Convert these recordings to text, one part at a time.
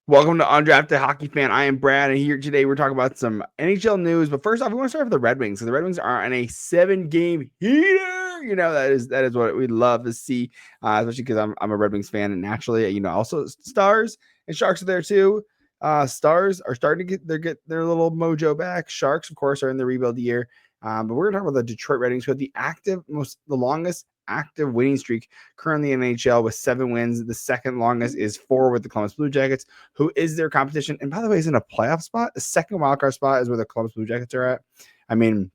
Welcome to Undrafted Hockey Fan. I am Brad, and here today we're talking about some NHL news. But first off, we want to start with the Red Wings. So the Red Wings are on a 7-game heater. You know that is what we love to see, especially because I'm a Red Wings fan, and naturally, also Stars and Sharks are there too. Stars are starting to get their little mojo back. Sharks, of course, are in the rebuild year. But we're going to talk about the Detroit Red Wings, who have the longest active winning streak currently in NHL with 7 wins. The second longest is 4 with the Columbus Blue Jackets, who is their competition. And by the way, is in a playoff spot. The second wildcard spot is where the Columbus Blue Jackets are at. I mean,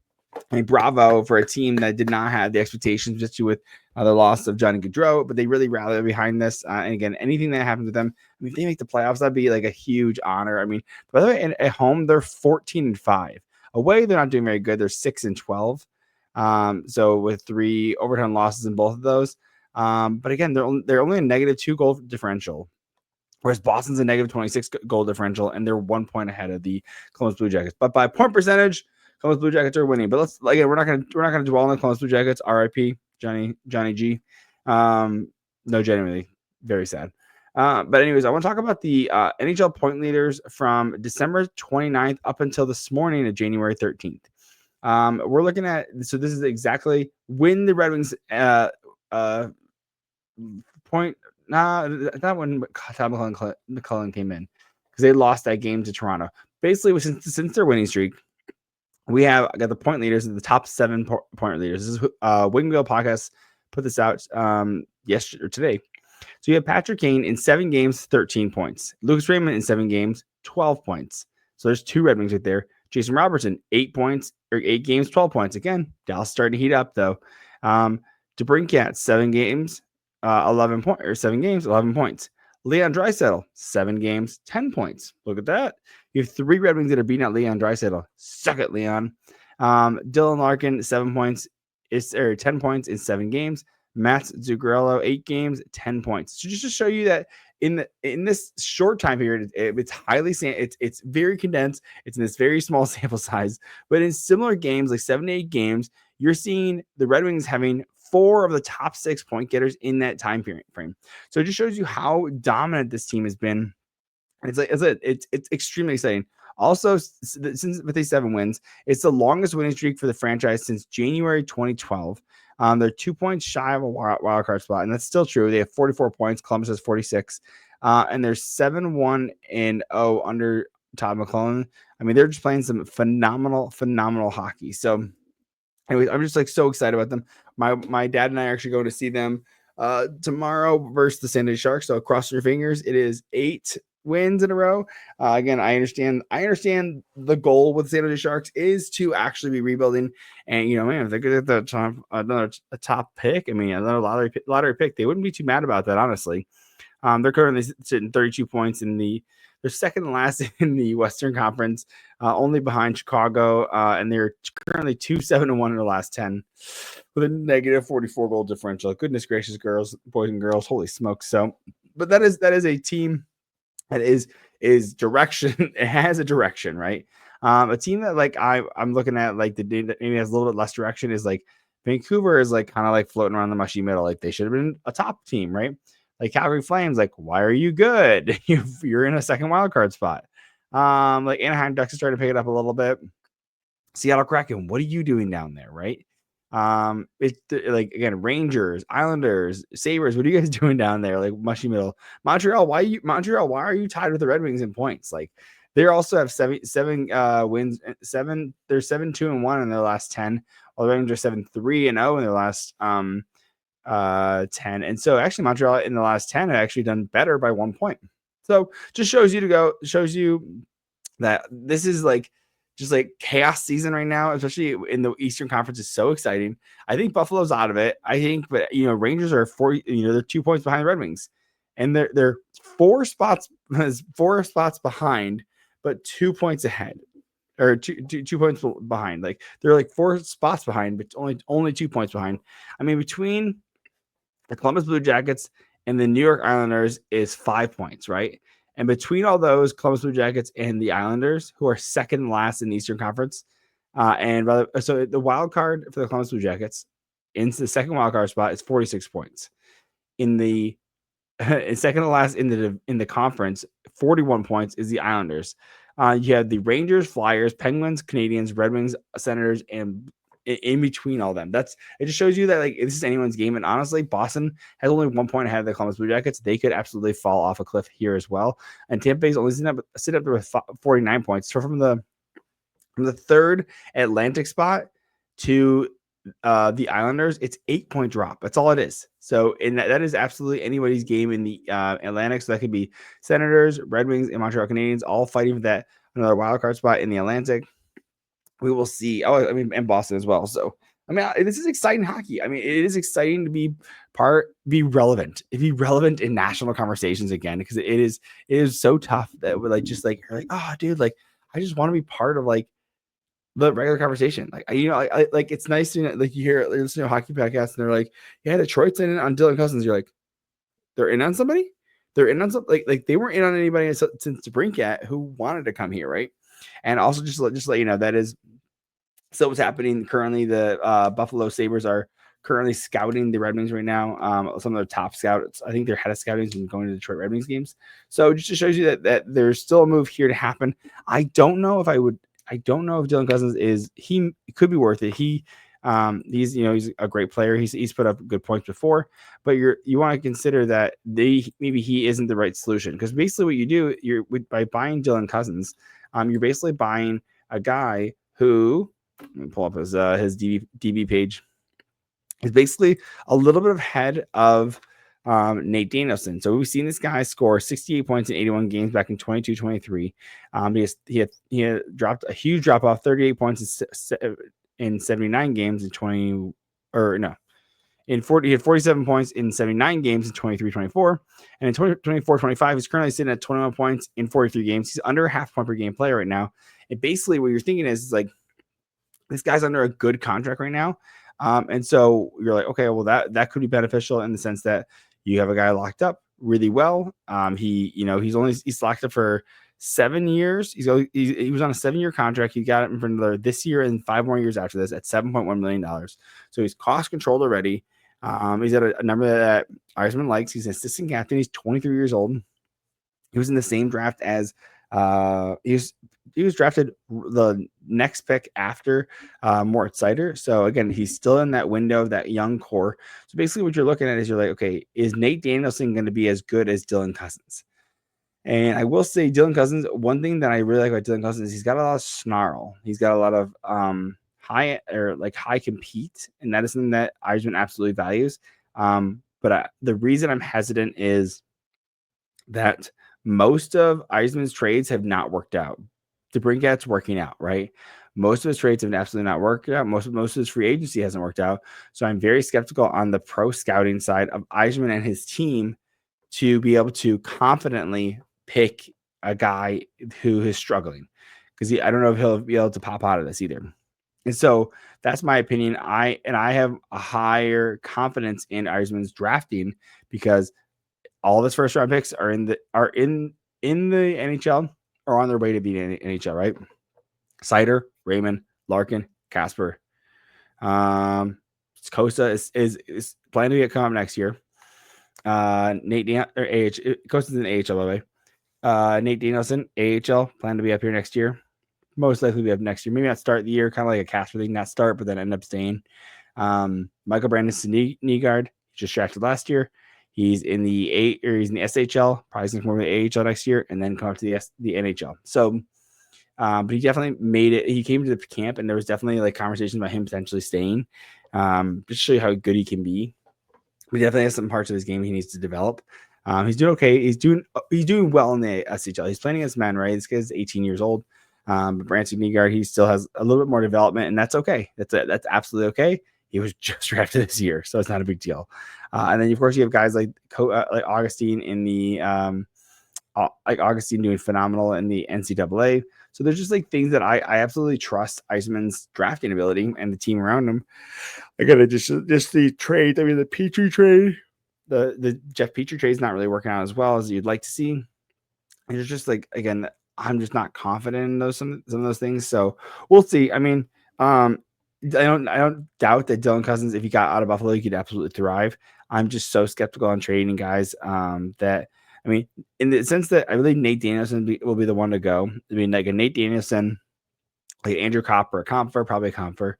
bravo for a team that did not have the expectations, just with the loss of Johnny Gaudreau, but they really rallied behind this. And again, anything that happens with them, if they make the playoffs, that'd be like a huge honor. By the way, at home, they're 14-5. Away, they're not doing very good. They're 6-12. So with 3 overtime losses in both of those. But again, they're only a -2 goal differential, whereas Boston's a -26 goal differential, and they're 1 point ahead of the Columbus Blue Jackets. But by point percentage, Columbus Blue Jackets are winning. But we're not gonna dwell on the Columbus Blue Jackets. R.I.P. Johnny G. No, genuinely, very sad. But anyways, I want to talk about the NHL point leaders from December 29th up until this morning of January 13th. We're looking at, so this is exactly when the Red Wings point. That when Todd McClellan came in, because they lost that game to Toronto. Basically, since their winning streak, we got the point leaders, the top 7 point leaders. This is Wingbill Podcast put this out yesterday or today. So you have Patrick Kane in 7 games, 13 points. Lucas Raymond in 7 games, 12 points. So there's 2 Red Wings right there. Jason Robertson, 8 points, or 8 games, 12 points. Again, Dallas starting to heat up though. DeBrincat, 7 games, 11 points, or 7 games, 11 points. Leon Draisaitl, 7 games, 10 points. Look at that. You have 3 Red Wings that are beating out Leon Draisaitl. Suck it, Leon. Dylan Larkin, 7 points, 10 points in 7 games. Matt Zuccarello, 8 games, 10 points. So just to show you that in this short time period, it's it's very condensed. It's in this very small sample size. But in similar games, like 7 to 8 games, you're seeing the Red Wings having 4 of the top 6 point getters in that time frame. So it just shows you how dominant this team has been. It's extremely exciting. Also, since with these 7 wins, it's the longest winning streak for the franchise since January 2012. They're 2 points shy of a wild card spot, and that's still true. They have 44 points. Columbus has 46, and they're 7-1-0 under Todd McClellan. They're just playing some phenomenal hockey. So, anyways, I'm just so excited about them. My dad and I are actually going to see them tomorrow versus the San Jose Sharks. So cross your fingers. It is 8 wins in a row. Again, I understand the goal with San Jose Sharks is to actually be rebuilding. And if they get the top pick, another lottery pick, they wouldn't be too mad about that, honestly. They're currently sitting 32 points they're second last in the Western Conference, only behind Chicago, and they're currently 2-7-1 in the last 10 with a -44 goal differential. Goodness gracious, boys and girls, holy smokes! So, but that is a team that is direction. It has a direction, right? A team that I'm looking at that maybe has a little bit less direction is Vancouver is kind of floating around the mushy middle. They should have been a top team, right? Calgary Flames, why are you good? You're in a second wildcard spot. Anaheim Ducks are starting to pick it up a little bit. Seattle Kraken, what are you doing down there, right? Again, Rangers, Islanders, Sabres, what are you guys doing down there? Mushy middle. Montreal, why are you tied with the Red Wings in points? They also have seven wins, 7. They're 7-2-1 in their last 10. While the Red Wings are 7-3-0 in their last 10. And so actually Montreal in the last 10 have actually done better by 1 point. So just shows you that this is just chaos season right now, especially in the Eastern Conference is so exciting. I think Buffalo's out of it. But Rangers are they're 2 points behind the Red Wings, and they're 4 spots behind, but 2 points ahead, or two points behind. They're 4 spots behind, but only 2 points behind. Between the Columbus Blue Jackets and the New York Islanders is 5 points, right? And between all those, Columbus Blue Jackets and the Islanders, who are second last in the Eastern Conference, so the wild card for the Columbus Blue Jackets into the second wild card spot is 46 points. In the second to last in the conference, 41 points is the Islanders. You have the Rangers, Flyers, Penguins, Canadians, Red Wings, Senators, and in between all them. It just shows you that like this is anyone's game. And honestly, Boston has only 1 point ahead of the Columbus Blue Jackets. They could absolutely fall off a cliff here as well. And Tampa Bay's only sit up there with 49 points. So from the third Atlantic spot to the Islanders, it's 8-point drop. That's all it is. So that is absolutely anybody's game in the Atlantic. So that could be Senators, Red Wings, and Montreal Canadiens all fighting for that another wild card spot in the Atlantic. We will see. Oh, I mean, and Boston as well. So I mean, this is exciting hockey. I mean, it is exciting to be relevant in national conversations again, because it is so tough that we're like you're like, oh, dude, like I just want to be part of like the regular conversation. Like, I like, it's nice to, like, you listen to a hockey podcast and they're like, yeah, Detroit's in on Dylan Cousins. You're like, they're in on somebody? They're in on something? Like they weren't in on anybody since DeBrincat who wanted to come here, right? And also just let you know, that is still what's happening currently. The Buffalo Sabres are currently scouting the Red Wings right now. Some of their top scouts, I think their head of scouting has been going to Detroit Red Wings games. So just to show you that there's still a move here to happen. I don't know if Dylan Cousins he could be worth it. He's a great player. He's put up good points before, but you want to consider that maybe he isn't the right solution, because basically what you do by buying Dylan Cousins, you're basically buying a guy who, let me pull up his DB page, is basically a little bit ahead of Nate Danielson. So we've seen this guy score 68 points in 81 games back in 22-23. He had dropped a huge drop off, 38 points in 79 games he had 47 points in 79 games in 23-24. And in 24-25, he's currently sitting at 21 points in 43 games. He's under a half point per game player right now. And basically what you're thinking is like, this guy's under a good contract right now. And so you're like, okay, well, that could be beneficial in the sense that you have a guy locked up really well. He's locked up for 7 years. He was on a 7-year contract. He got it for another this year and 5 more years after this at $7.1 million. So he's cost controlled already. He's at a number that Yzerman likes. He's an assistant captain. He's 23 years old. He was in the same draft as he was drafted the next pick after Moritz Seider. So again, he's still in that window of that young core. So basically what you're looking at is you're like, okay, is Nate Danielson going to be as good as Dylan Cousins? And I will say Dylan Cousins, one thing that I really like about Dylan Cousins is he's got a lot of snarl. He's got a lot of high compete. And that is something that Yzerman absolutely values. But the reason I'm hesitant is that most of Yzerman's trades have not worked out. DeBrincat's working out, right? Most of his trades have absolutely not worked out. Most of his free agency hasn't worked out. So I'm very skeptical on the pro scouting side of Yzerman and his team to be able to confidently pick a guy who is struggling, because I don't know if he'll be able to pop out of this either. And so that's my opinion. I have a higher confidence in Yzerman's drafting, because all of his first round picks are in the NHL or on their way to be in the NHL, right? Seider, Raymond, Larkin, Casper. Costa is planning to come up next year. Costa's in AHL, by the way. Nate Danielson, AHL, plan to be up here next year. Most likely be up next year. Maybe not start the year, kind of like a Casper thing, not start, but then end up staying. Michael Brandon-Nygaard, just drafted last year. He's in the SHL, probably going to come over to the AHL next year, and then come up to the NHL. So, but he definitely made it. He came to the camp, and there was definitely like conversations about him potentially staying, just to show you how good he can be. He definitely has some parts of his game he needs to develop. He's doing okay. He's doing well in the SHL. He's playing against men, right? This guy's 18 years old. But Brandon Nygaard, he still has a little bit more development, and that's okay. That's absolutely okay. He was just drafted this year, so it's not a big deal. And then of course you have guys like Augustine in the Augustine doing phenomenal in the NCAA. So there's just like things that I absolutely trust Yzerman's drafting ability and the team around him. Again, just the trade. I mean, the Petrie trade, the Jeff Petrie trade is not really working out as well as you'd like to see. And it's just like, again, I'm just not confident in some of those things. So we'll see. I mean, I don't doubt that Dylan Cousins, if he got out of Buffalo, he could absolutely thrive. I'm just so skeptical on trading guys that I mean, in the sense that I believe Nate Danielson will be the one to go. I mean, like a Nate Danielson, like Andrew Copper, probably a Comfer,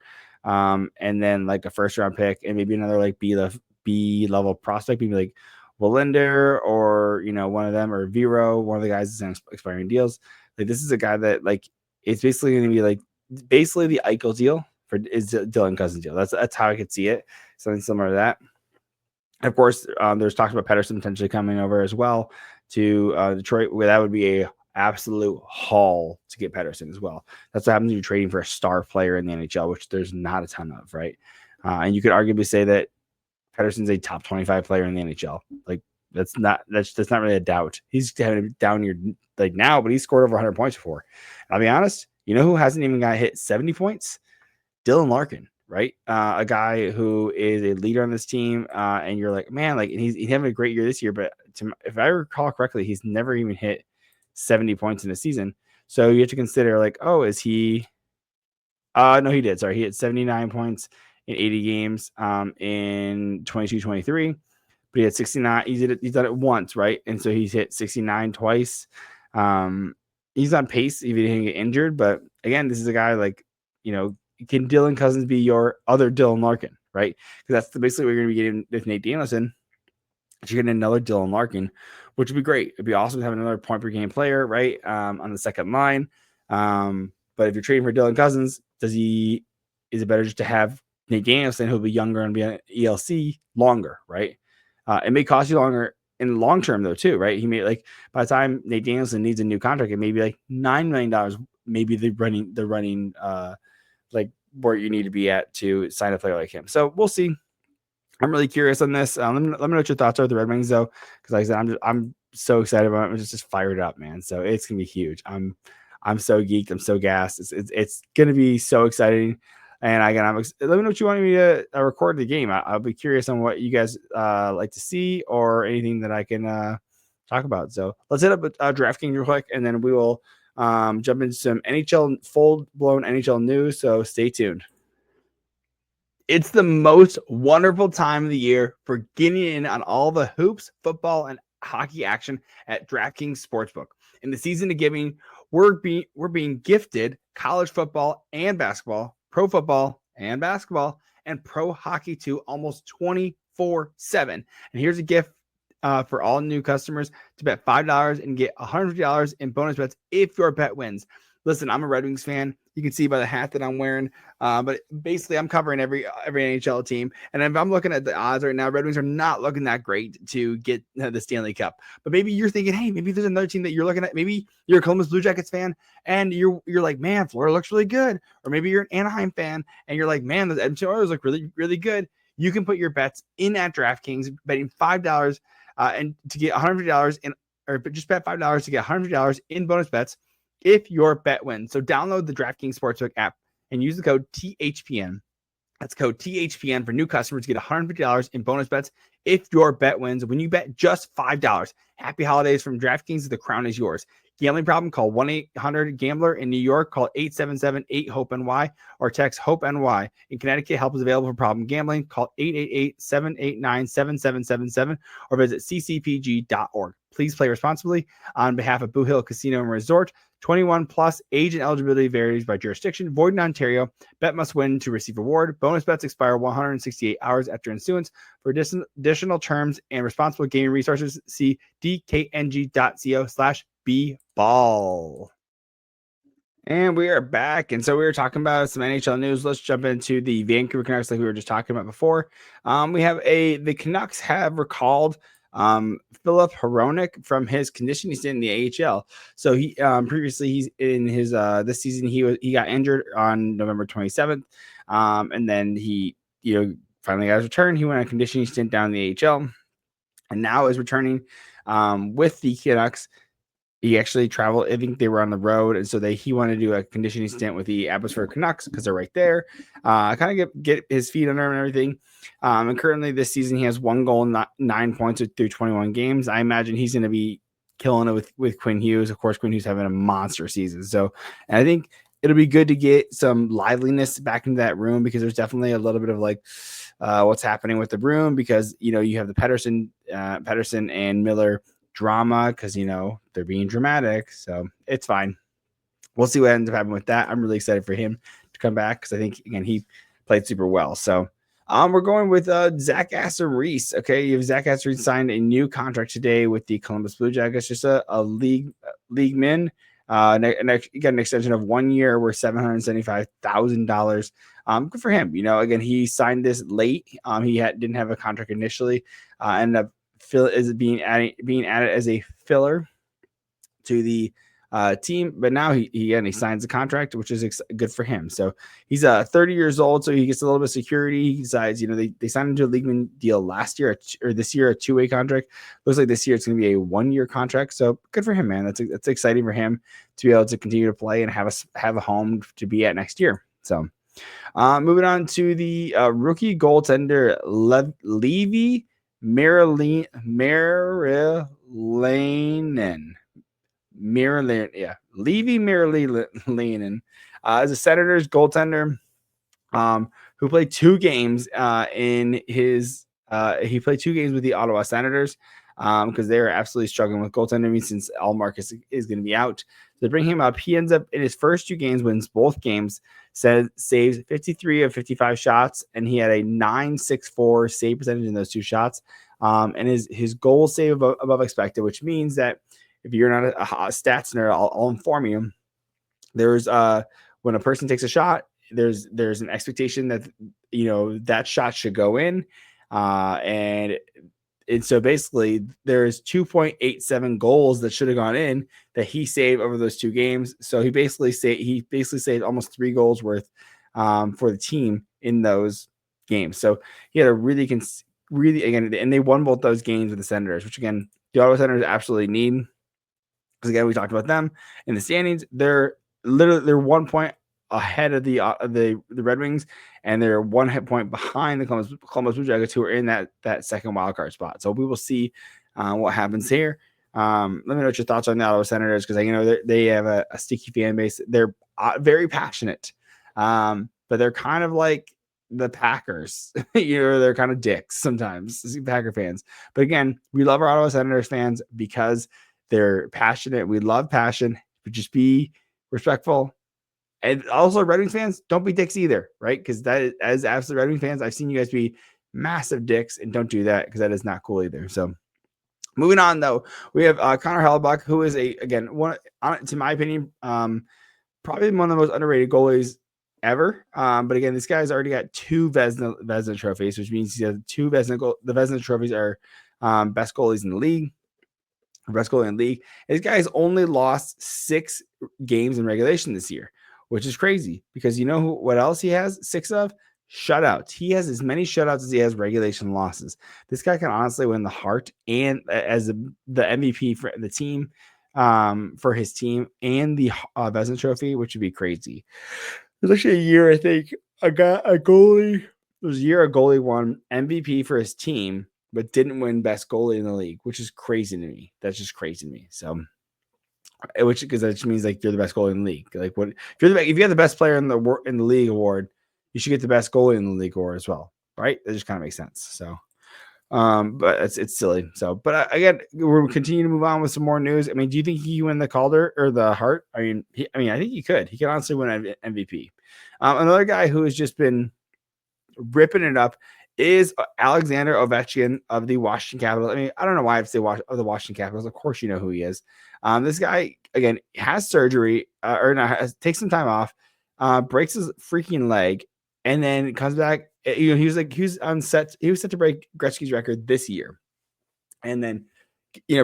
and then like a first round pick, and maybe another like B level prospect, maybe like Wallinder or one of them, or Vero, one of the guys that's in expiring deals. Like this is a guy that like it's basically going to be like basically the Eichel deal is Dylan Cousins deal. That's how I could see it, something similar to that. Of course, there's talks about Pettersson potentially coming over as well to Detroit, where that would be a absolute haul to get Pettersson as well. That's what happens when you're trading for a star player in the NHL, which there's not a ton of, right? And you could arguably say that Pettersson's a top 25 player in the NHL. Like that's not really a doubt. He's having a down year like now, but he scored over 100 points before. I'll be honest, you know who hasn't even got hit 70 points? Dylan Larkin, right? A guy who is a leader on this team, and you're like, man, like he's having a great year this year, but if I recall correctly, he's never even hit 70 points in a season. So you have to consider like, oh, is he? No, he did. Sorry, he hit 79 points in 80 games in 22-23, but he had 69. He's done it once, right? And so he's hit 69 twice. He's on pace if he didn't get injured, but again, this is a guy like, can Dylan Cousins be your other Dylan Larkin, right? Because that's basically what you're going to be getting with Nate Danielson. You're getting another Dylan Larkin, which would be great. It'd be awesome to have another point per game player, right, on the second line. But if you're trading for Dylan Cousins, is it better just to have Nate Danielson, who'll be younger and be on ELC longer, right? It may cost you longer in the long term though, too, right? He may like by the time Nate Danielson needs a new contract, it may be like $9 million, maybe the running like where you need to be at to sign a player like him. So we'll see. I'm really curious on this. Let me know what your thoughts are with the Red Wings, though, because like I said, I'm so excited about it. I'm just fired up, man. So it's gonna be huge. I'm so geeked. I'm so gassed. It's gonna be so exciting. And again, let me know what you want me to record the game. I'll be curious on what you guys like to see or anything that I can talk about. So let's hit up DraftKings real quick, and then we will jump into some NHL full-blown NHL news. So stay tuned. It's the most wonderful time of the year for getting in on all the hoops, football, and hockey action at DraftKings Sportsbook. In the season of giving, we're being gifted college football and basketball, pro football and basketball, and pro hockey too, almost 24/7. And here's a gift for all new customers to bet $5 and get $100 in bonus bets if your bet wins. Listen, I'm a Red Wings fan. You can see by the hat that I'm wearing. But basically, I'm covering every NHL team. And if I'm looking at the odds right now, Red Wings are not looking that great to get the Stanley Cup. But maybe you're thinking, hey, maybe there's another team that you're looking at. Maybe you're a Columbus Blue Jackets fan, and you're like, man, Florida looks really good. Or maybe you're an Anaheim fan, and you're like, man, the Edmonton Oilers look really, really good. You can put your bets in at DraftKings, betting $5 and to get $100 or just bet $5 to get $100 in bonus bets if your bet wins. So download the DraftKings Sportsbook app and use the code THPN. That's code THPN for new customers to get $150 in bonus bets if your bet wins when you bet just $5. Happy holidays from DraftKings. The crown is yours. Gambling problem? Call 1-800-GAMBLER. In New York, call 877-8-HOPE-NY or text HOPE-NY. In Connecticut, help is available for problem gambling. Call 888-789-7777 or visit ccpg.org. Please play responsibly. On behalf of Blue Hill Casino and Resort, 21 plus, age and eligibility varies by jurisdiction. Void in Ontario. Bet must win to receive reward. Bonus bets expire 168 hours after issuance. For additional terms and responsible gaming resources, see dkng.co/bball. And we are back. And so we were talking about some NHL news. Let's jump into the Vancouver Canucks like we were just talking about before. The Canucks have recalled Philip Hronek from his conditioning stint in the AHL. So he previously he's in his this season he got injured on November 27th. And then he finally got his return. He went on a conditioning stint down in the AHL and now is returning with the Canucks. He actually traveled. I think they were on the road, and so he wanted to do a conditioning stint with the Abbotsford Canucks because they're right there. Kind of get his feet under him and everything. And currently this season he has 1 goal and 9 points through 21 games. I imagine he's going to be killing it with Quinn Hughes. Of course, Quinn Hughes having a monster season. So I think it'll be good to get some liveliness back into that room because there's definitely a little bit of like what's happening with the room because you have the Pettersson and Miller drama because, they're being dramatic. So it's fine. We'll see what ends up happening with that. I'm really excited for him to come back because I think, again, he played super well. So we're going with Zach Aston-Reese. Okay, you have Zach Aston-Reese signed a new contract today with the Columbus Blue Jackets, just a league min. You got an extension of 1 year worth $775,000. Good for him. Again, he signed this late. He didn't have a contract initially. Ended up being added as a filler to the team, but now he signs the contract, which is good for him. So he's 30 years old, so he gets a little bit of security. He decides, they signed into a leagueman deal last year or this year, a 2-way contract. Looks like this year it's going to be a 1-year contract. So good for him, man. That's exciting for him to be able to continue to play and have a home to be at next year. So moving on to the rookie goaltender Levi Marilinen. Levi Marilinen is a Senators goaltender who played 2 games he played 2 games with the Ottawa Senators because they are absolutely struggling with goaltending since Allmark is going to be out. They bring him up. He ends up in his first 2 games, wins both games, saves 53 of 55 shots, and he had a .964 save percentage in those 2 shots. And his goal save above expected, which means that if you're not a stats nerd, I'll inform you. There's when a person takes a shot, there's an expectation that that shot should go in, and so basically there's 2.87 goals that should have gone in that he saved over those 2 games. So he basically saved almost 3 goals worth for the team in those games. So he had a really again, and they won both those games with the Senators, which again the Ottawa Senators absolutely need. Because again, we talked about them in the standings. They're 1 point ahead of the Red Wings, and they're 1 hit point behind the Columbus Blue Jackets, who are in that second wild card spot. So we will see what happens here. Let me know what your thoughts on the Ottawa Senators, because they have a sticky fan base. They're very passionate, but they're kind of like the Packers. They're kind of dicks sometimes, Packer fans. But again, we love our Ottawa Senators fans because they're passionate. We love passion, but just be respectful. And also, Red Wings fans, don't be dicks either, right? Because that, as absolute Red Wings fans, I've seen you guys be massive dicks, and don't do that because that is not cool either. So, moving on though, we have Connor Hellebuyck, who is to my opinion, probably one of the most underrated goalies ever. But again, this guy's already got 2 Vezina trophies, which means he has 2 Vezina. The Vezina trophies are best goalies in the league. Best goalie in the league. This guy's only lost 6 games in regulation this year, which is crazy because what else he has 6 of? Shutouts. He has as many shutouts as he has regulation losses. This guy can honestly win the Hart and as the MVP for the team, for his team, and the Vezina Trophy, which would be crazy. There's actually a year, I think, a goalie won MVP for his team, but didn't win best goalie in the league, which is crazy to me. That's just crazy to me. So, because that just means like you're the best goalie in the league. Like, what if you have the best player in the league award, you should get the best goalie in the league award as well, right? That just kind of makes sense. So, but it's silly. So, but again, we'll continue to move on with some more news. I mean, do you think he can win the Calder or the Hart? I mean, I think he could. He could honestly win an MVP. Another guy who has just been ripping it up is Alexander Ovechkin of the Washington Capitals. I mean, I don't know why I have to say of the Washington Capitals. Of course, you know who he is. This guy, again, has surgery takes some time off, breaks his freaking leg, and then comes back. He was set to break Gretzky's record this year, and then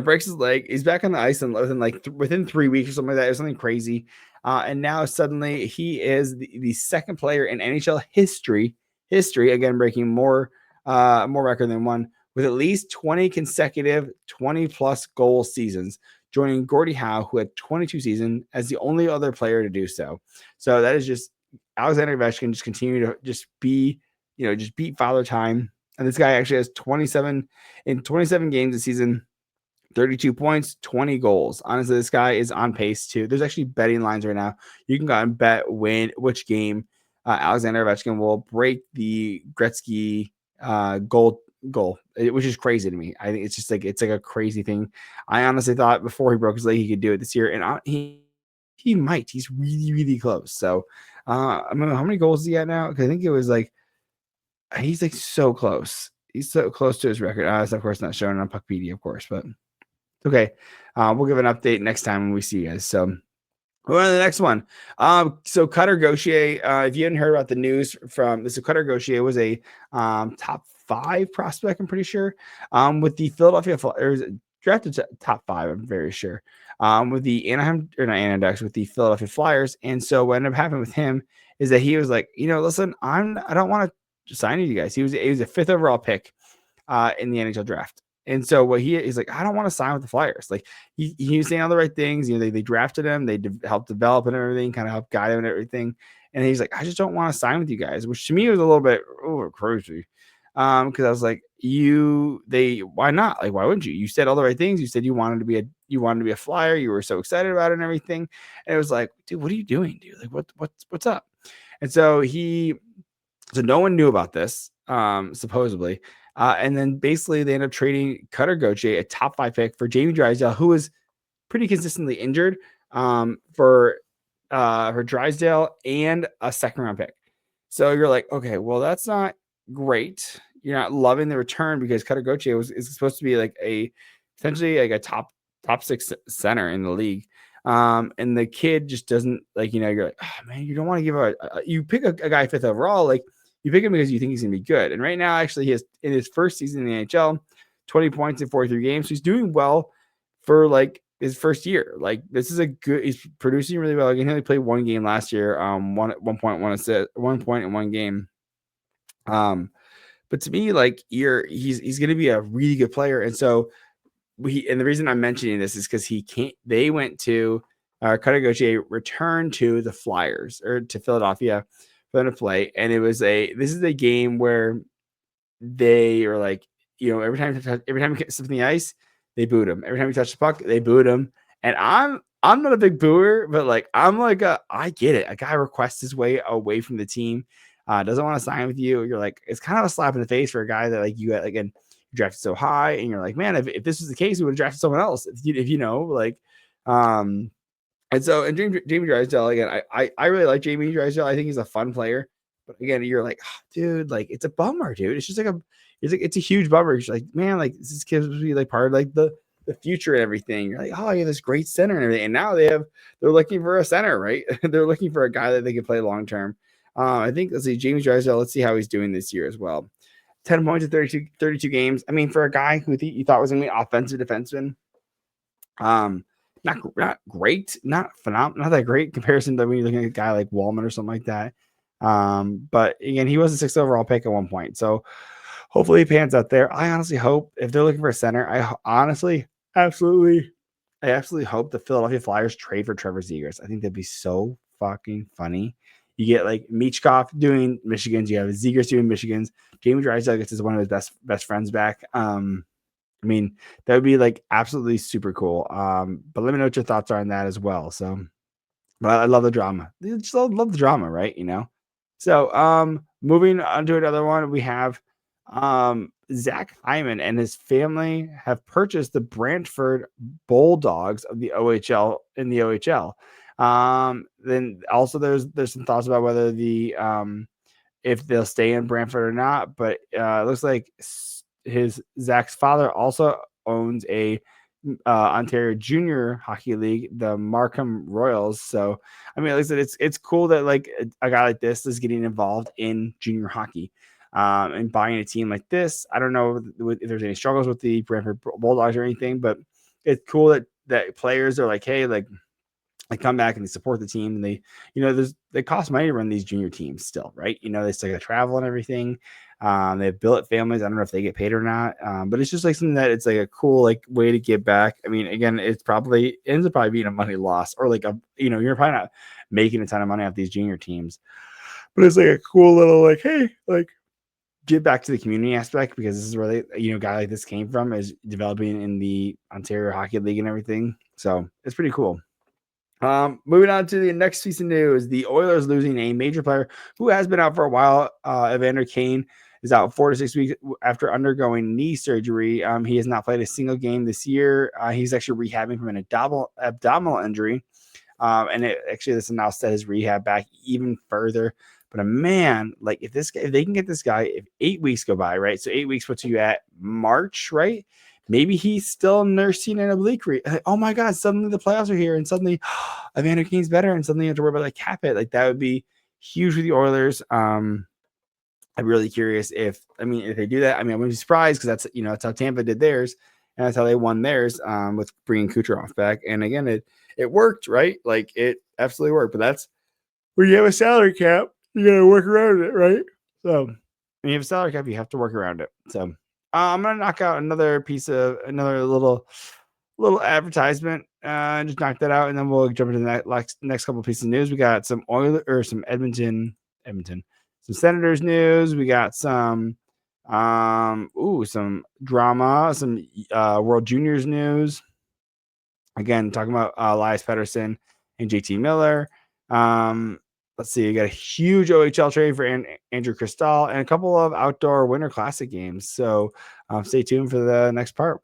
breaks his leg. He's back on the ice and within 3 weeks or something like that. It was something crazy, and now suddenly he is the second player in NHL history, again breaking more record than one, with at least 20 consecutive 20+ goal seasons, joining Gordie Howe, who had 22 seasons, as the only other player to do so. So that is just Alexander Ovechkin just continue to just beat Father Time. And this guy actually has 27 games this season, 32 points, 20 goals. Honestly, this guy is on pace too. There's actually betting lines right now. You can go out and bet which game Alexander Ovechkin will break the Gretzky goal goal, which is crazy to me. I think it's just like it's like a crazy thing. I honestly thought before he broke his leg he could do it this year, and he might. He's really, really close. So I mean, how many goals is he at now? Because I think it was like he's like so close. He's so close to his record. It's of course not shown on Puckpedia, of course, but okay. We'll give an update next time when we see you guys. So we're on to the next one. So Cutter Gauthier, if you hadn't heard about the news from this, Cutter Gauthier was a top 5 prospect, I'm pretty sure, with the Philadelphia Flyers, drafted top 5, I'm very sure, with the Anaheim, or not Anaheim Ducks, with the Philadelphia Flyers. And so what ended up happening with him is that he was like, listen, I don't want to sign you guys. He was a 5th overall pick in the NHL draft. And so what he's like, I don't want to sign with the Flyers. Like he was saying all the right things. They drafted him, they helped develop and everything, kind of helped guide him and everything. And he's like, I just don't want to sign with you guys, which to me was a little bit crazy. Because I was like, why not? Like, why wouldn't you? You said all the right things. You said you wanted to be a Flyer. You were so excited about it and everything. And it was like, dude, what are you doing, dude? Like, what's up? And so no one knew about this, supposedly. And then basically they end up trading Cutter Gauthier, a top 5 pick, for Jamie Drysdale, who was pretty consistently injured, for Drysdale and a 2nd round pick. So you're like, okay, well, that's not great. You're not loving the return because Cutter Gauthier is supposed to be like essentially like a top 6 center in the league. And the kid just doesn't you're like, oh man, you don't want to give you pick a guy 5th overall, like you pick him because you think he's gonna be good. And right now, actually, he has in his first season in the NHL, 20 points in 43 games. So he's doing well for like his first year. Like this is he's producing really well. Again, he only played 1 game last year, 1 point, 1 assist, 1 point in 1 game. But to me, like he's gonna be a really good player. And so and the reason I'm mentioning this is because they went to Cutter Gauthier returned to the Flyers or to Philadelphia for them to play. And this is a game where they are like, every time he gets something the ice, they boot him. Every time he touches the puck, they boot him. And I'm not a big booer, but like I'm like I get it. A guy requests his way away from the team, doesn't want to sign with you. You're like, it's kind of a slap in the face for a guy that like you got again drafted so high, and you're like, man, if this was the case, we would have drafted someone else. And Jamie Drysdale, again, I really like Jamie Drysdale. I think he's a fun player. But again, you're like, oh, dude, like it's a bummer, dude. It's just like it's a huge bummer. It's like, man, like this kid's supposed to be like part of like the future and everything. You're like, oh, you have this great center and everything. And now they're looking for a center, right? They're looking for a guy that they can play long term. I think let's see, Jamie Drysdale, let's see how he's doing this year as well. 10 points in 32 games. I mean, for a guy who you thought was gonna be an offensive defenseman, not great, not phenomenal, not that great comparison to when you're looking at a guy like Wallman or something like that. But again, he was a 6th overall pick at one point. So hopefully he pans out there. I honestly hope if they're looking for a center, I absolutely hope the Philadelphia Flyers trade for Trevor Zegras. I think that'd be so fucking funny. You get like Michkov doing Michigan's, you have Zegras doing Michigan's, Jamie Drysdale gets one of his best friends back. I mean, that would be like absolutely super cool. But let me know what your thoughts are on that as well. So, but I love the drama. I just love the drama, right? So, moving on to another one, we have Zach Hyman and his family have purchased the Brantford Bulldogs of the OHL in the OHL. Then also there's some thoughts about whether if they'll stay in Brantford or not, but it looks like Zach's father also owns a Ontario Junior Hockey League, the Markham Royals. So, I mean, like I said, it's cool that like a guy like this is getting involved in junior hockey, and buying a team like this. I don't know if there's any struggles with the Brantford Bulldogs or anything, but it's cool that players are like, hey, like they come back and they support the team, and they cost money to run these junior teams still, right? They still got to travel and everything. They have billet families. I don't know if they get paid or not, but it's just like something that it's like a cool like way to give back. I mean, again, ends up probably being a money loss, or like you're probably not making a ton of money off these junior teams, but it's like a cool little like, hey, like give back to the community aspect, because this is where a guy like this came from, is developing in the Ontario Hockey League and everything. So it's pretty cool. Moving on to the next piece of news, the Oilers losing a major player who has been out for a while, Evander Kane. is out 4 to 6 weeks after undergoing knee surgery. He has not played a single game this year. He's actually rehabbing from an abdominal injury. And this will now set his rehab back even further. But man, like if they can get this guy, if 8 weeks go by, right? So 8 weeks puts you at March, right? Maybe he's still nursing an oblique. Oh my God, suddenly the playoffs are here, and suddenly Evander Kane's better, and suddenly you have to worry about that cap hit. Like that would be huge for the Oilers. I'm really curious if they do that. I wouldn't be surprised because that's how Tampa did theirs, and that's how they won theirs with bringing Kucherov back. And again, it worked, right? Like it absolutely worked. But that's when you have a salary cap, you gotta work around it, right? So when you have a salary cap, you have to work around it. So I'm gonna knock out another little advertisement. Just knock that out, and then we'll jump into the next couple of pieces of news. We got some Edmonton, some Senators news. We got some drama, some World Juniors news. Again, talking about Elias Pettersson and JT Miller. Let's see, you got a huge OHL trade for Andrew Cristall and a couple of outdoor Winter Classic games. So stay tuned for the next part.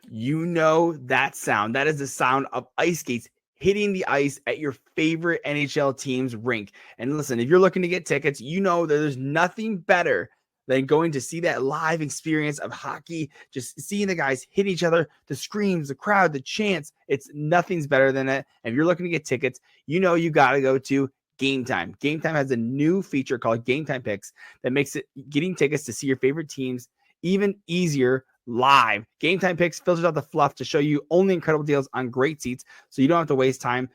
You know that sound. That is the sound of ice skates hitting the ice at your favorite NHL team's rink. And listen, if you're looking to get tickets, you know that there's nothing better than going to see that live experience of hockey, just seeing the guys hit each other, the screams, the crowd, the chants. It's nothing's better than it. And if you're looking to get tickets, you know you got to go to Game Time. Game Time has a new feature called Game Time Picks that makes it getting tickets to see your favorite teams even easier live. Game Time Picks filters out the fluff to show you only incredible deals on great seats, so you don't have to waste time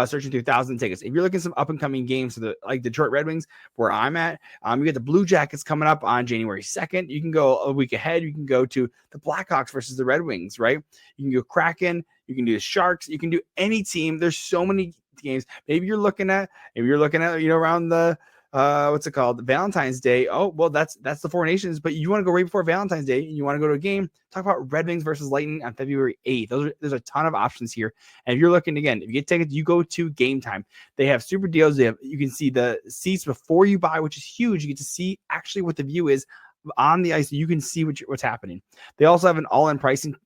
searching through thousands of tickets. If you're looking at some up and coming games, like Detroit Red Wings, where I'm at, you get the Blue Jackets coming up on January 2nd. You can go a week ahead. You can go to the Blackhawks versus the Red Wings, right? You can go Kraken. You can do the Sharks. You can do any team. There's so many games. Maybe you're looking at around the Valentine's Day. Oh, well, that's the Four Nations, but you want to go right before Valentine's Day and you want to go to a game. Talk about Red Wings versus Lightning on February 8th. There's a ton of options here. And if you're looking, again, if you get tickets, you go to Game Time. They have super deals. You can see the seats before you buy, which is huge. You get to see actually what the view is on the ice. You can see what's happening. They also have an all-in pricing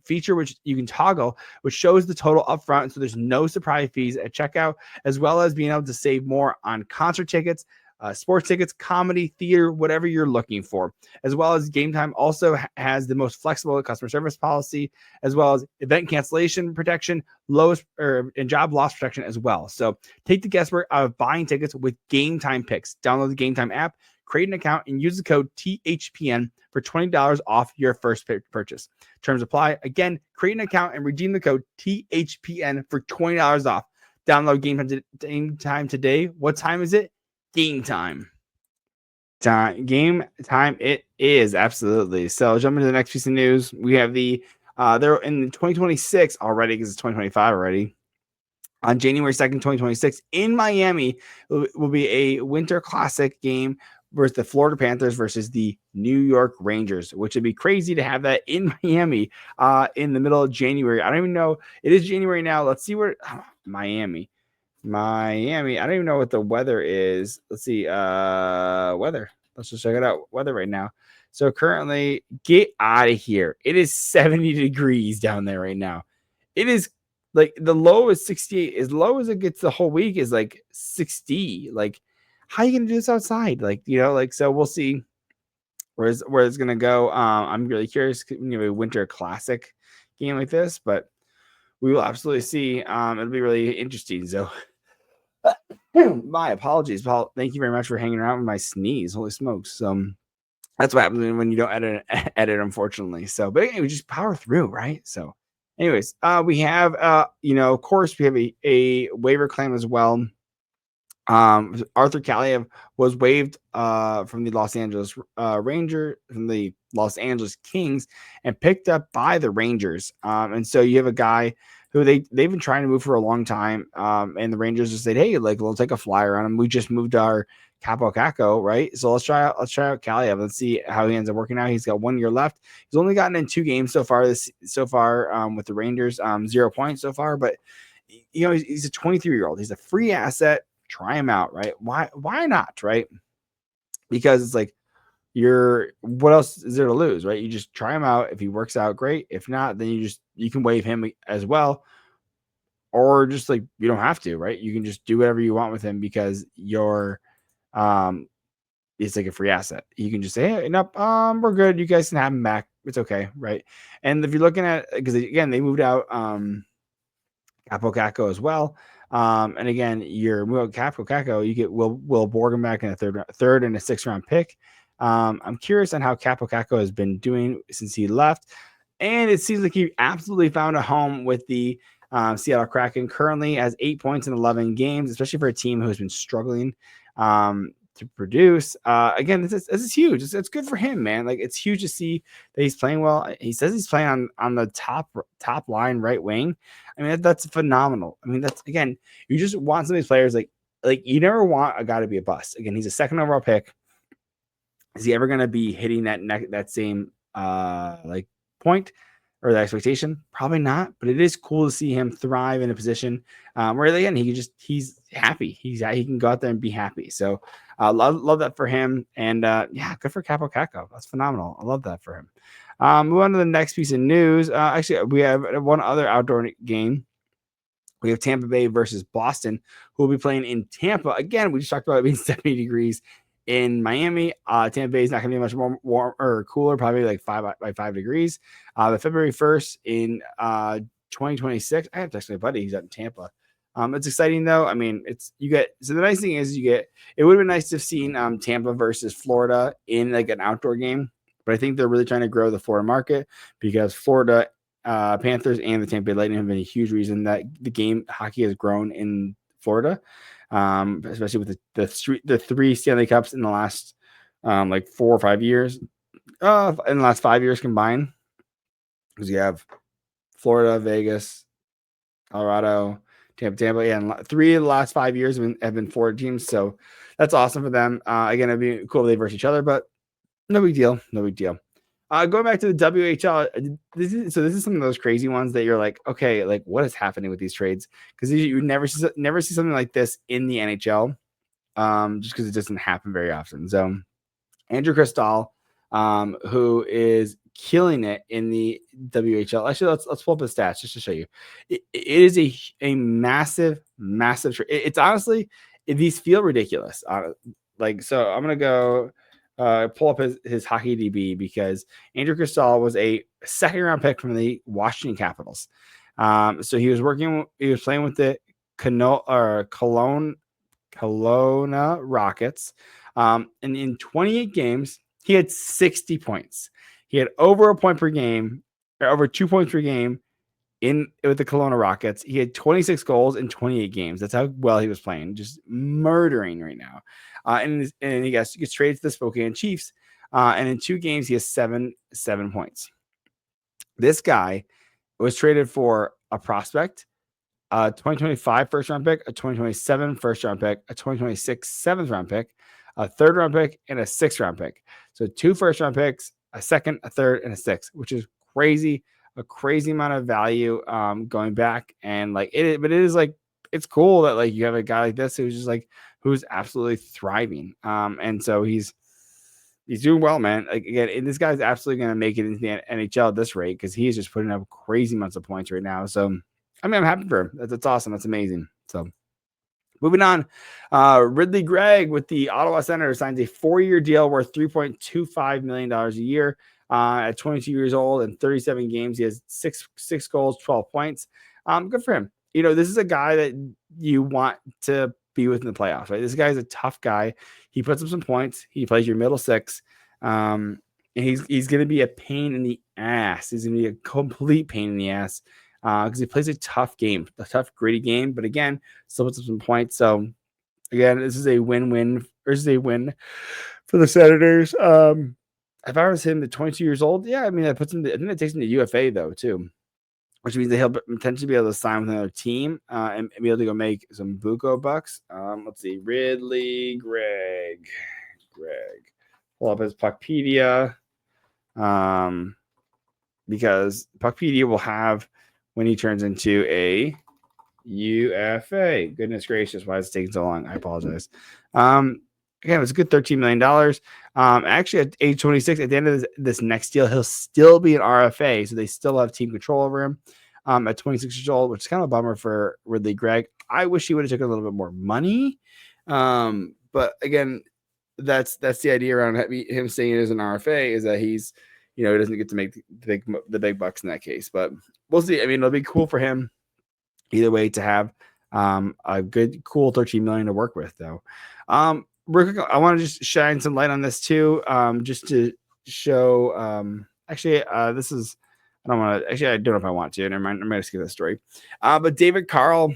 feature, which you can toggle, which shows the total upfront. So there's no surprise fees at checkout, as well as being able to save more on concert tickets, sports tickets, comedy, theater, whatever you're looking for. As well as Game Time also has the most flexible customer service policy, as well as event cancellation protection, and job loss protection as well. So take the guesswork out of buying tickets with Game Time Picks. Download the Game Time app, create an account, and use the code THPN for $20 off your first purchase. Terms apply. Again, create an account and redeem the code THPN for $20 off. Download Game Time today. What time is it? Game time. Game time it is, absolutely. So jump into the next piece of news. We have they're in 2026 already, because it's 2025 already. On January 2nd, 2026, in Miami, will be a Winter Classic game versus the Florida Panthers versus the New York Rangers, which would be crazy to have that in Miami in the middle of January. I don't even know. It is January now. Let's see where Miami. I don't even know what the weather is. Let's see. Weather. Let's just check it out. Weather right now. So currently, get out of here. It is 70 degrees down there right now. It is like the low is 68. As low as it gets the whole week is like 60. Like, how are you gonna do this outside? So we'll see where it's gonna go. I'm really curious. A Winter Classic game like this, but we will absolutely see. It'll be really interesting. So my apologies, Paul. Thank you very much for hanging around with my sneeze. Holy smokes. That's what happens when you don't edit, unfortunately. So, but anyway, we just power through, right? So anyways, we have, of course, we have a waiver claim as well. Arthur Kaliev was waived from the Los Angeles from the Los Angeles Kings, and picked up by the Rangers. And so you have a guy who they've been trying to move for a long time. And the Rangers just said, hey, we'll take a flyer on him. We just moved our Capo Caco, right? So let's try out Kaliev. Let's see how he ends up working out. He's got 1 year left. He's only gotten in 2 games so far with the Rangers, 0 points so far, but he's a 23-year-old. He's a free asset, try him out, right? Why not, right? Because it's like what else is there to lose, right? You just try him out. If he works out, great. If not, then you can waive him as well, or just like you don't have to, right? You can just do whatever you want with him because it's like a free asset. You can just say, hey, nope, we're good. You guys can have him back. It's okay, right? And if you're looking at, because again, they moved out Capo Caco as well. And again, you're moving Capo Caco, you get Will Borgen back in a third and a 6th round pick. I'm curious on how Capo Caco has been doing since he left. And it seems like he absolutely found a home with the Seattle Kraken. Currently has 8 points in 11 games, especially for a team who has been struggling to produce. Again, this is huge. It's good for him, man. Like, it's huge to see that he's playing well. He says he's playing on the top line right wing. I mean, that's phenomenal. I mean, that's, again, you just want some of these players, like you never want a guy to be a bust. Again, he's a 2nd overall pick. Is he ever going to be hitting that same like point or the expectation? Probably not, but it is cool to see him thrive in a position where, again, he's happy. He can go out there and be happy. So love that for him. And yeah, good for Capo Caco. That's phenomenal. I love that for him. Move on to the next piece of news. Actually, we have one other outdoor game. We have Tampa Bay versus Boston, who will be playing in Tampa. Again, we just talked about it being 70 degrees in Miami. Tampa Bay is not going to be much more warm or cooler, probably like 5 degrees. The February 1st in 2026. I have to text my buddy. He's out in Tampa. It's exciting though. I mean, so the nice thing is it would have been nice to have seen Tampa versus Florida in like an outdoor game, but I think they're really trying to grow the Florida market because Florida Panthers and the Tampa Bay Lightning have been a huge reason that the game hockey has grown in Florida, especially with the 3 Stanley Cups in the last like 4 or 5 years, in the last 5 years combined, because you have Florida, Vegas, Colorado, Tampa, and 3 of the last 5 years have been Florida teams. So that's awesome for them. Again, it'd be cool if they verse each other, but no big deal. Going back to the WHL, this is some of those crazy ones that you're like, okay, like what is happening with these trades? Because you never see something like this in the NHL, just because it doesn't happen very often. So Andrew Cristal, who is killing it in the WHL. Actually, let's pull up his stats just to show you. It is a massive trade. It's honestly, these feel ridiculous. So I'm gonna go. Pull up his hockey DB because Andrew Cristal was a 2nd round pick from the Washington Capitals. So he was playing with the Kelowna Rockets. And in 28 games, he had 60 points. He had over a point per game, or over 2 points per game with the Kelowna Rockets. He had 26 goals in 28 games. That's how well he was playing, just murdering right now. And he gets traded to the Spokane Chiefs. And in 2 games, he has 7 points. This guy was traded for a prospect, a 2025 1st round pick, a 2027 1st round pick, a 2026 7th round pick, a 3rd round pick, and a 6th round pick. So 2 1st round picks, a 2nd, a 3rd, and a 6th, which is crazy. A crazy amount of value going back. And like but it is like, it's cool that like you have a guy like this who's absolutely thriving. And so he's doing well, man. Like, again, this guy's absolutely going to make it into the NHL at this rate because he is just putting up crazy amounts of points right now. So, I mean, I'm happy for him. That's awesome. That's amazing. So, moving on, Ridley Gregg with the Ottawa Senators signs a 4-year deal worth $3.25 million a year. At 22 years old and 37 games, he has six goals, 12 points. Good for him. This is a guy that you want to be with in the playoffs, right? This guy's a tough guy. He puts up some points. He plays your middle 6. And he's going to be a pain in the ass. He's going to be a complete pain in the ass because he plays a tough game, a tough, gritty game. But again, still puts up some points. So again, this is a win-win. This is a win for the Senators. If I was him at 22 years old, yeah, I mean, I think it takes him to UFA though too, which means that he'll potentially be able to sign with another team and be able to go make some buco bucks. Let's see, Ridley Gregg. Pull up his Puckpedia, because Puckpedia will have when he turns into a UFA. Goodness gracious, why is it taking so long? I apologize. Again, it was a good $13 million. Actually, at age 26, at the end of this next deal, he'll still be an RFA, so they still have team control over him at 26 years old, which is kind of a bummer for Ridley Gregg. I wish he would have taken a little bit more money. But again, that's the idea around him staying as an RFA, is that he's, he doesn't get to make the big bucks in that case. But we'll see. I mean, it'll be cool for him either way to have a good, cool $13 million to work with, though. Real quick, I want to just shine some light on this too, just to show. This is. I don't want to. Actually, I don't know if I want to. Never mind. I'm going to skip this story. But David Carl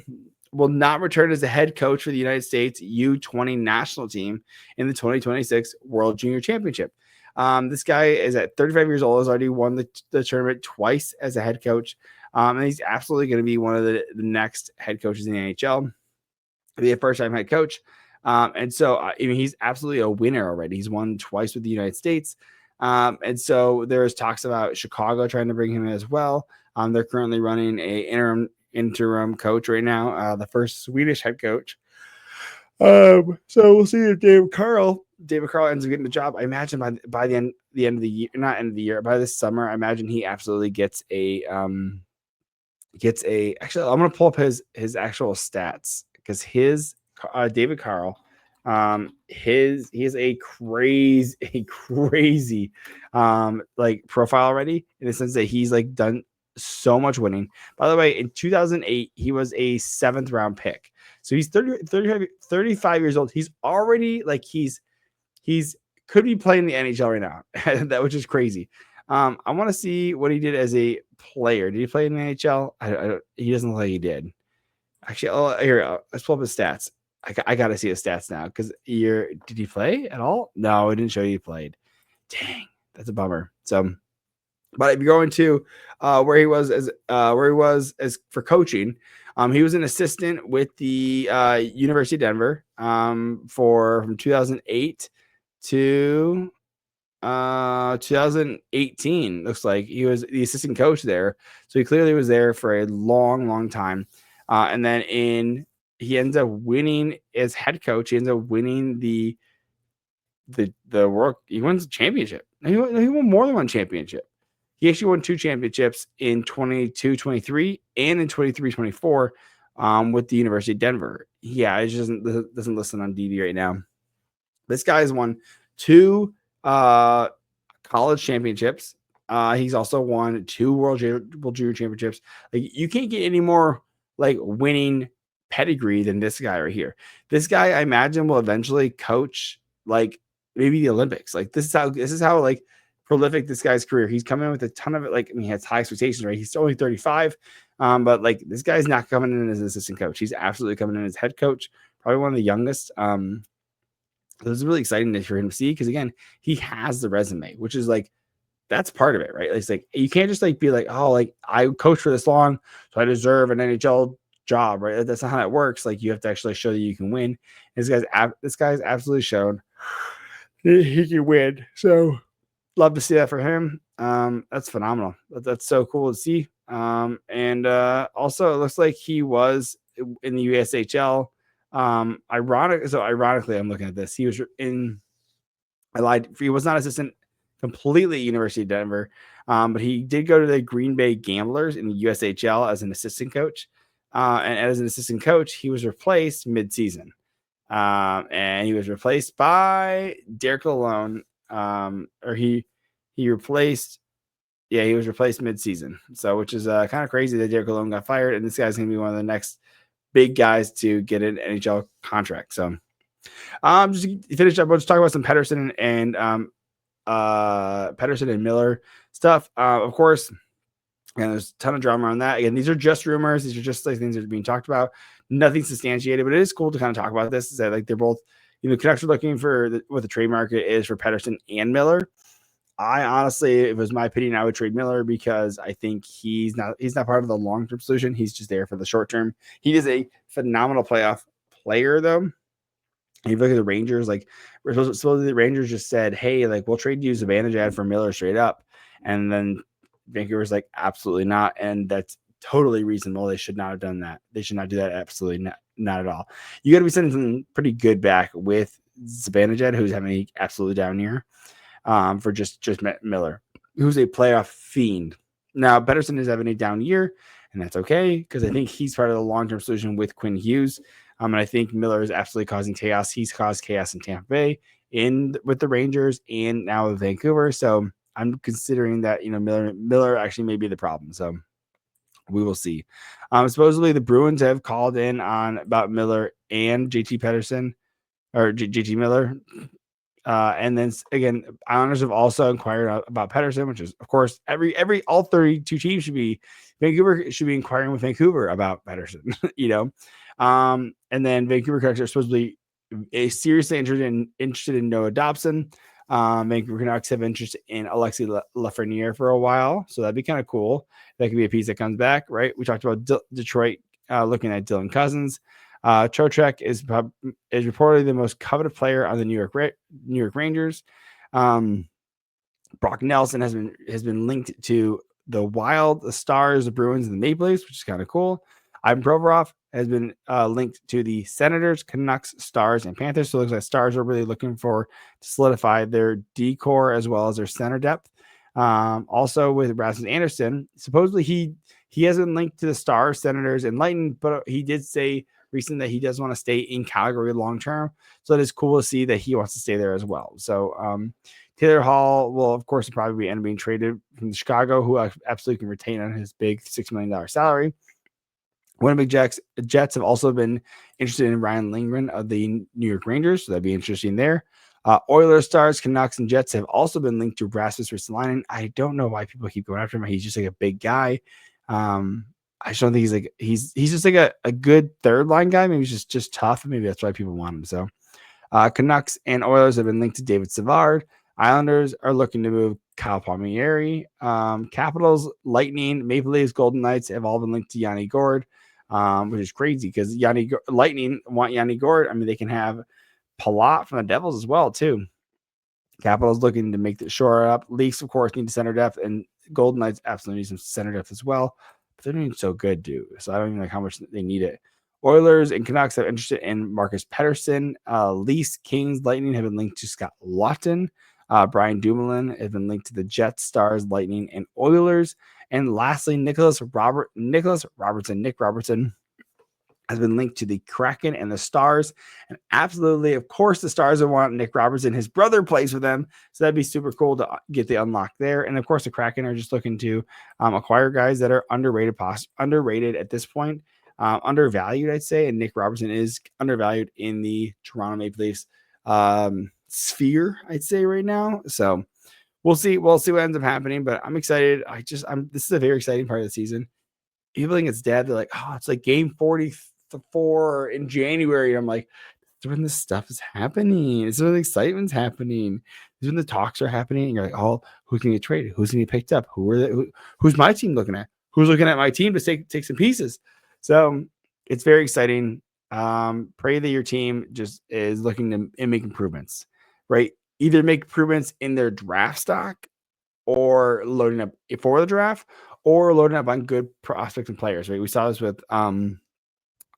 will not return as a head coach for the United States U20 national team in the 2026 World Junior Championship. This guy is at 35 years old, has already won the tournament twice as a head coach. And he's absolutely going to be one of the next head coaches in the NHL. He'll be a first-time head coach. And so, I mean, he's absolutely a winner already. He's won twice with the United States. And so there's talks about Chicago trying to bring him in as well. They're currently running a interim coach right now, the first Swedish head coach. So we'll see if David Carl ends up getting the job. I imagine by the end of the year, not end of the year, by this summer, I imagine he absolutely gets a actually, I'm going to pull up his actual stats, because David Carl, he has a crazy like profile already, in the sense that he's like done so much winning. By the way, in 2008, he was a 7th round pick. So he's 35 years old. He's already like, he's could be playing the NHL right now, which is crazy. I want to see what he did as a player. Did he play in the NHL? He doesn't look like he did. Actually, here, let's pull up his stats. I got to see his stats now, because did he play at all? No, it didn't show he played. Dang, that's a bummer. So, but if you're going to where he was as for coaching, he was an assistant with the University of Denver from 2008 to 2018. Looks like he was the assistant coach there, so he clearly was there for a long time. And then he ends up winning as head coach. He ends up winning the work. He wins the championship. He won more than one championship. He actually won 2 championships in 22-23 and in 23-24 with the University of Denver. Yeah, it just doesn't listen on DD right now. This guy has won 2 college championships. He's also won 2 World Junior Championships. Like, you can't get any more like winning pedigree than this guy right here. This guy, I imagine, will eventually coach like maybe the Olympics. Like, this is how like prolific this guy's career. He's coming in with a ton of it. Like, I mean, he has high expectations, right? He's only 35. But like, this guy's not coming in as an assistant coach. He's absolutely coming in as head coach, probably one of the youngest. It was really exciting for him to see, because again, he has the resume, which is like, that's part of it, right? It's like, you can't just like be like, oh, like I coached for this long, so I deserve an NHL job, right? That's not how that works. Like, you have to actually show that you can win. This guy's absolutely shown he can win. So love to see that for him. That's phenomenal. That's so cool to see. And also it looks like he was in the USHL. Ironically, I'm looking at this. He was I lied. He was not assistant completely at University of Denver, but he did go to the Green Bay Gamblers in the USHL as an assistant coach. And as an assistant coach, he was replaced mid-season. And he was replaced by Derek Lalonde. He was replaced mid-season. So, which is kind of crazy that Derek Lalonde got fired, and this guy's going to be one of the next big guys to get an NHL contract. So, just to finish up, we'll just talk about some Pettersson and Miller stuff. Of course, and there's a ton of drama on that. Again, these are just rumors. These are just like things that are being talked about. Nothing substantiated, but it is cool to kind of talk about this. Is that like they're both, Canucks are looking for what the trade market is for Pettersson and Miller. I honestly, if it was my opinion, I would trade Miller, because I think he's not part of the long-term solution. He's just there for the short term. He is a phenomenal playoff player, though. If you look at the Rangers, like, supposedly the Rangers just said, hey, like, we'll trade you Zibanejad for Miller straight up. And then Vancouver's like, absolutely not. And that's totally reasonable. They should not have done that. They should not do that. Absolutely not at all. You got to be sending something pretty good back with Zibanejad, who's having an absolutely down year, for just Miller, who's a playoff fiend. Now, Pettersson is having a down year, and that's okay because I think he's part of the long-term solution with Quinn Hughes. And I think Miller is absolutely causing chaos. He's caused chaos in Tampa Bay, with the Rangers, and now with Vancouver. So I'm considering that, Miller actually may be the problem. So we will see. Supposedly the Bruins have called in on about Miller and JT Pettersson, or JT Miller. And then again, Islanders have also inquired about Pettersson, which is, of course, all 32 teams Vancouver should be inquiring with Vancouver about Pettersson, and then Vancouver Canucks are supposedly seriously interested in Noah Dobson. Vancouver Canucks have interest in Alexis Lafreniere for a while, so that'd be kind of cool. That could be a piece that comes back, right? We talked about Detroit looking at Dylan Cousins. Trocheck is reportedly the most coveted player on the New York Rangers. Brock Nelson has been linked to the Wild, the Stars, the Bruins, and the Maple Leafs, which is kind of cool. Ivan Provorov has been linked to the Senators, Canucks, Stars, and Panthers. So it looks like Stars are really looking to solidify their D-core as well as their center depth. Also with Rasmus Anderson, supposedly he has been linked to the Stars, Senators, and Lightning, but he did say recently that he does want to stay in Calgary long term. So it is cool to see that he wants to stay there as well. So Taylor Hall will, of course, probably end up being traded from Chicago, who absolutely can retain on his big $6 million salary. Winnipeg Jets have also been interested in Ryan Lindgren of the New York Rangers, so that'd be interesting there. Oilers, Stars, Canucks, and Jets have also been linked to Rasmus Ristolainen. I don't know why people keep going after him. He's just like a big guy. I just don't think he's just like a good third line guy. Maybe he's just tough. Maybe that's why people want him. So Canucks and Oilers have been linked to David Savard. Islanders are looking to move Kyle Palmieri. Capitals, Lightning, Maple Leafs, Golden Knights have all been linked to Yanni Gourde, which is crazy because Lightning want Yanni Gourde. I mean, they can have Palat from the Devils as well, too. Capitals looking to make the shore up. Leafs, of course, need center depth, and Golden Knights absolutely need some center depth as well. But they're doing so good, dude. So I don't even know how much they need it. Oilers and Canucks are interested in Marcus Pettersson. Leafs, Kings, Lightning have been linked to Scott Laughton. Brian Dumoulin has been linked to the Jets, Stars, Lightning, and Oilers. And lastly, Nick Robertson has been linked to the Kraken and the Stars. And absolutely, of course, the Stars would want Nick Robertson. His brother plays for them, so that'd be super cool to get the unlock there. And of course, the Kraken are just looking to acquire guys that are underrated at this point, undervalued, I'd say. And Nick Robertson is undervalued in the Toronto Maple Leafs sphere, I'd say, right now. So we'll see. We'll see what ends up happening. But I'm excited. This is a very exciting part of the season. People think it's dead. They're like, oh, it's like game 44 in January. And I'm like, it's when this stuff is happening. It's when the excitement's happening. It's when the talks are happening. And you're like, oh, who's going to get traded? Who's going to get picked up? Who's my team looking at? Who's looking at my team to take some pieces? So it's very exciting. Pray that your team just is looking to make improvements, right? Either make improvements in their draft stock or loading up for the draft, or loading up on good prospects and players, right? We saw this with San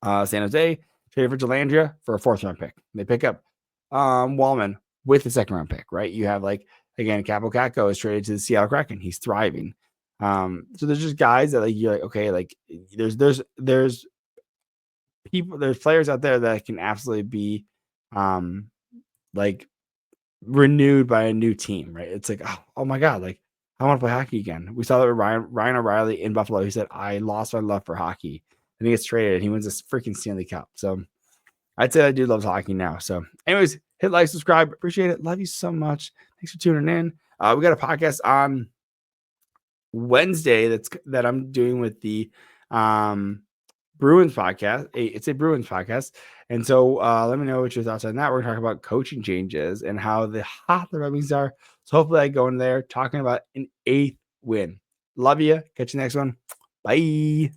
Jose, traded for Delandria for a 4th-round pick. They pick up Wallman with the 2nd-round pick, right? You have, like, again, Capo Kakko is traded to the Seattle Kraken. He's thriving. So there's just guys that, like, you're like, okay, like, there's players out there that can absolutely be like renewed by a new team, right? It's like, oh my God, like, I want to play hockey again. We saw that with Ryan O'Reilly in Buffalo. He said, I lost my love for hockey. And he gets traded and he wins this freaking Stanley Cup. So I'd say that dude loves hockey now. So anyways, hit like, subscribe. Appreciate it. Love you so much. Thanks for tuning in. We got a podcast on Wednesday that I'm doing with the Bruins podcast. It's a Bruins podcast. And so let me know what your thoughts on that. We're going to talk about coaching changes and how hot the Red Wings are. So hopefully I go in there talking about an 8th win. Love you. Catch you next one. Bye.